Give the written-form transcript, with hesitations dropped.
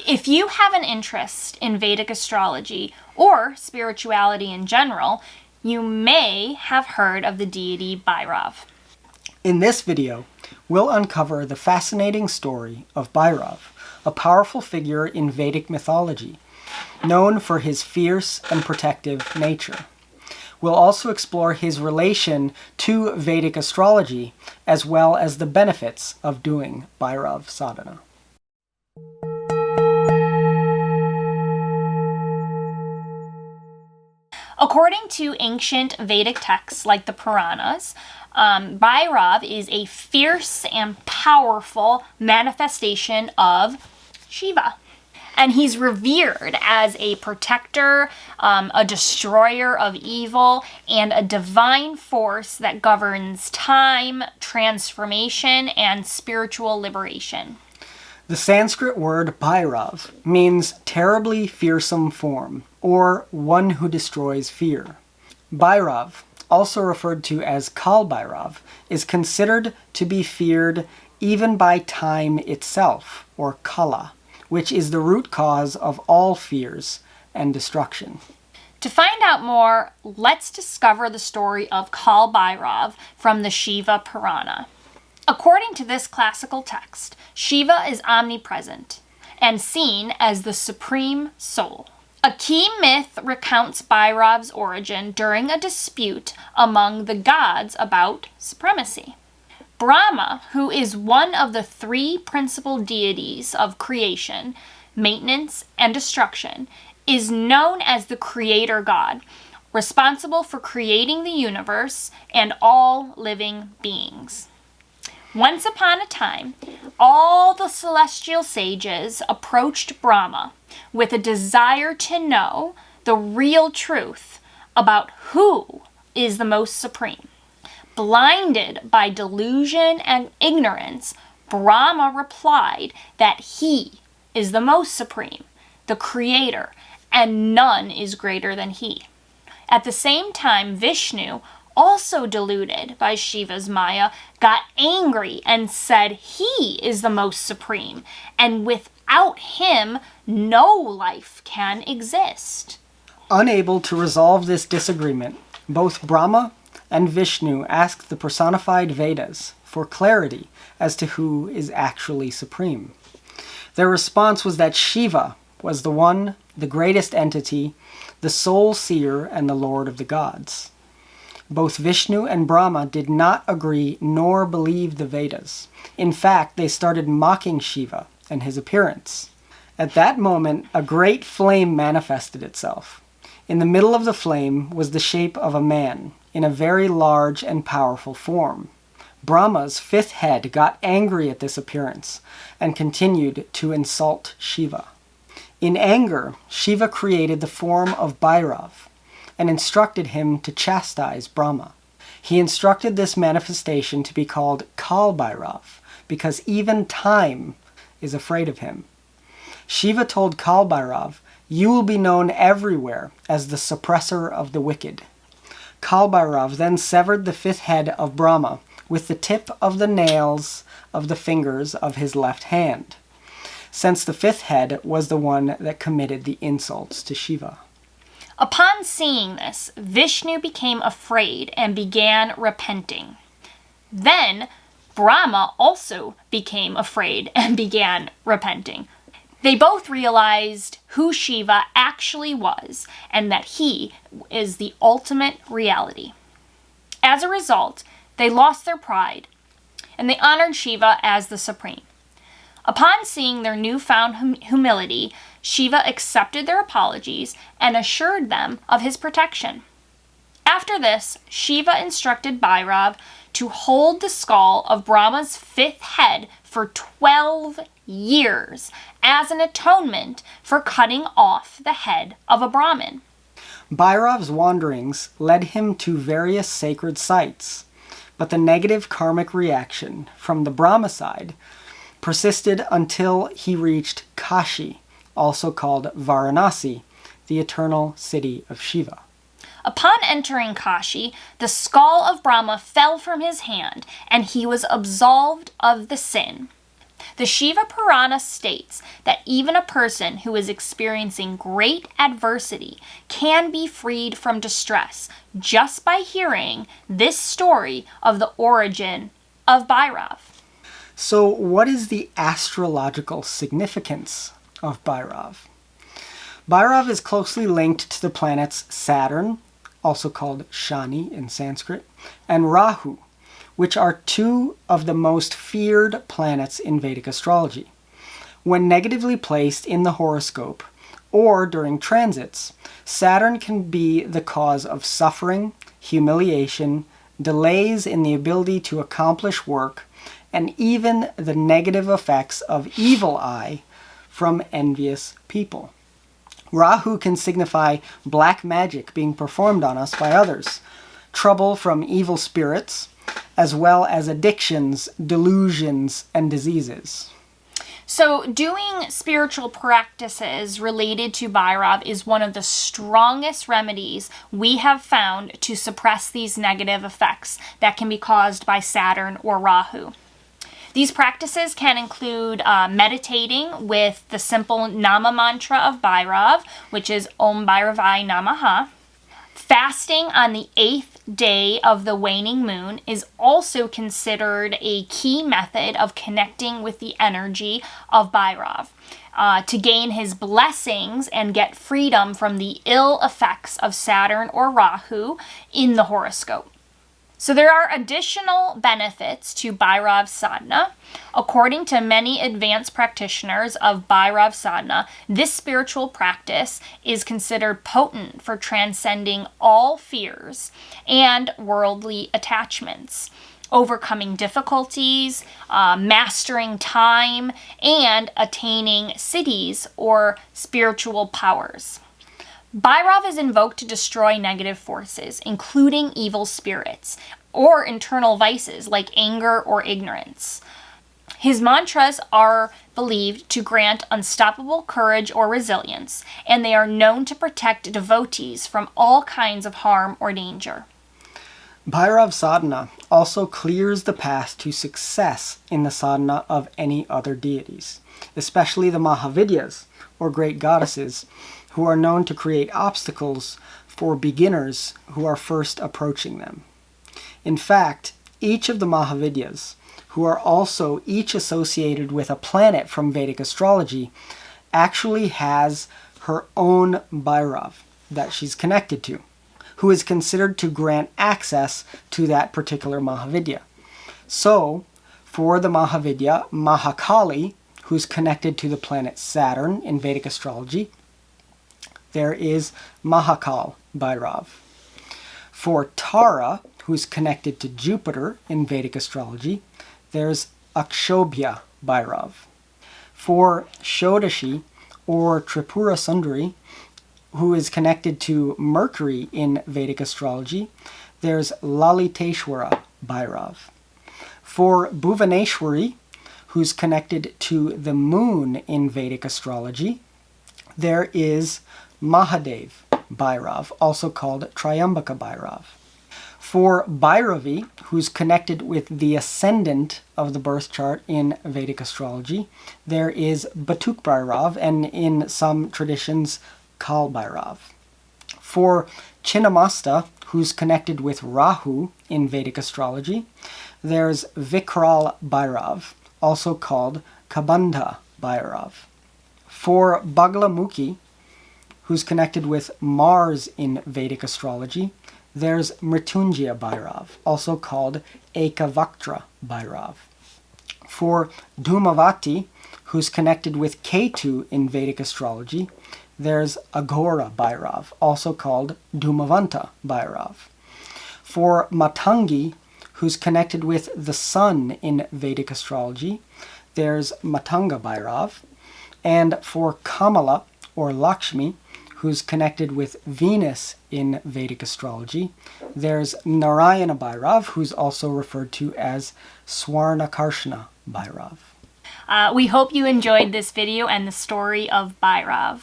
If you have an interest in Vedic astrology or spirituality in general, you may have heard of the deity Bhairav. In this video, we'll uncover the fascinating story of Bhairav, a powerful figure in Vedic mythology, known for his fierce and protective nature. We'll also explore his relation to Vedic astrology, as well as the benefits of doing Bhairav sadhana. According to ancient Vedic texts like the Puranas, Bhairav is a fierce and powerful manifestation of Shiva. And he's revered as a protector, a destroyer of evil, and a divine force that governs time, transformation, and spiritual liberation. The Sanskrit word Bhairav means terribly fearsome form, or one who destroys fear. Bhairav, also referred to as Kal Bhairav, is considered to be feared even by time itself, or Kala, which is the root cause of all fears and destruction. To find out more, let's discover the story of Kal Bhairav from the Shiva Purana. According to this classical text, Shiva is omnipresent and seen as the supreme soul. A key myth recounts Bhairav's origin during a dispute among the gods about supremacy. Brahma, who is one of the three principal deities of creation, maintenance, and destruction, is known as the creator god, responsible for creating the universe and all living beings. Once upon a time, all the celestial sages approached Brahma with a desire to know the real truth about who is the most supreme. Blinded by delusion and ignorance, Brahma replied that he is the most supreme, the creator, and none is greater than he. At the same time, Vishnu, also deluded by Shiva's Maya, got angry and said he is the most supreme, and without him, no life can exist. Unable to resolve this disagreement, both Brahma and Vishnu asked the personified Vedas for clarity as to who is actually supreme. Their response was that Shiva was the greatest entity, the sole seer, and the lord of the gods. Both Vishnu and Brahma did not agree nor believe the Vedas. In fact, they started mocking Shiva and his appearance. At that moment, a great flame manifested itself. In the middle of the flame was the shape of a man, in a very large and powerful form. Brahma's fifth head got angry at this appearance and continued to insult Shiva. In anger, Shiva created the form of Bhairav and instructed him to chastise Brahma. He instructed this manifestation to be called Kal Bhairav because even time is afraid of him. Shiva told Kal Bhairav, "You will be known everywhere as the suppressor of the wicked." Kal Bhairav then severed the fifth head of Brahma with the tip of the nails of the fingers of his left hand, since the fifth head was the one that committed the insults to Shiva. Upon seeing this, Vishnu became afraid and began repenting. Then Brahma also became afraid and began repenting. They both realized who Shiva actually was and that he is the ultimate reality. As a result, they lost their pride and they honored Shiva as the supreme. Upon seeing their newfound humility, Shiva accepted their apologies and assured them of his protection. After this, Shiva instructed Bhairav to hold the skull of Brahma's fifth head for 12 years as an atonement for cutting off the head of a Brahmin. Bhairav's wanderings led him to various sacred sites, but the negative karmic reaction from the Brahma side persisted until he reached Kashi, also called Varanasi, the eternal city of Shiva. Upon entering Kashi, the skull of Brahma fell from his hand, and he was absolved of the sin. The Shiva Purana states that even a person who is experiencing great adversity can be freed from distress just by hearing this story of the origin of Bhairav. So, what is the astrological significance of Bhairav? Bhairav is closely linked to the planets Saturn, also called Shani in Sanskrit, and Rahu, which are two of the most feared planets in Vedic astrology. When negatively placed in the horoscope or during transits, Saturn can be the cause of suffering, humiliation, delays in the ability to accomplish work, and even the negative effects of evil eye from envious people. Rahu can signify black magic being performed on us by others, trouble from evil spirits, as well as addictions, delusions, and diseases. So doing spiritual practices related to Bhairav is one of the strongest remedies we have found to suppress these negative effects that can be caused by Saturn or Rahu. These practices can include meditating with the simple Nama mantra of Bhairav, which is Om bhairavāya namaḥ. Fasting on the 8th day of the waning moon is also considered a key method of connecting with the energy of Bhairav to gain his blessings and get freedom from the ill effects of Saturn or Rahu in the horoscope. So there are additional benefits to Bhairav sadhana. According to many advanced practitioners of Bhairav sadhana, this spiritual practice is considered potent for transcending all fears and worldly attachments, overcoming difficulties, mastering time, and attaining siddhis or spiritual powers. Bhairav is invoked to destroy negative forces, including evil spirits, or internal vices like anger or ignorance. His mantras are believed to grant unstoppable courage or resilience, and they are known to protect devotees from all kinds of harm or danger. Bhairav sadhana also clears the path to success in the sadhana of any other deities, especially the Mahavidyas, or great goddesses, who are known to create obstacles for beginners who are first approaching them. In fact, each of the Mahavidyas, who are also each associated with a planet from Vedic astrology, actually has her own Bhairav that she's connected to, who is considered to grant access to that particular Mahavidya. So, for the Mahavidya Mahakali, who's connected to the planet Saturn in Vedic astrology, there is Mahakal Bhairav. For Tara, who's connected to Jupiter in Vedic astrology, there's Akshobhya Bhairav. For Shodashi, or Tripura Sundari, who is connected to Mercury in Vedic astrology, there's Laliteshwara Bhairav. For Bhuvaneshwari, who's connected to the moon in Vedic astrology, there is Mahadev Bhairav, also called Triambaka Bhairav. For Bhairavi, who's connected with the ascendant of the birth chart in Vedic astrology, there is Batuk Bhairav, and in some traditions, Kal Bhairav. For Chinnamasta, who's connected with Rahu in Vedic astrology, there's Vikral Bhairav, also called Kabandha Bhairav. For Baglamukhi, who's connected with Mars in Vedic astrology, there's Mrityunjaya Bhairav, also called Ekavaktra Bhairav. For Dhumavati, who's connected with Ketu in Vedic astrology, there's Aghora Bhairav, also called Dhumavanta Bhairav. For Matangi, who's connected with the sun in Vedic astrology, there's Matanga Bhairav. And for Kamala, or Lakshmi, who's connected with Venus in Vedic astrology, there's Narayana Bhairav, who's also referred to as Swarnakarshana Bhairav. We hope you enjoyed this video and the story of Bhairav.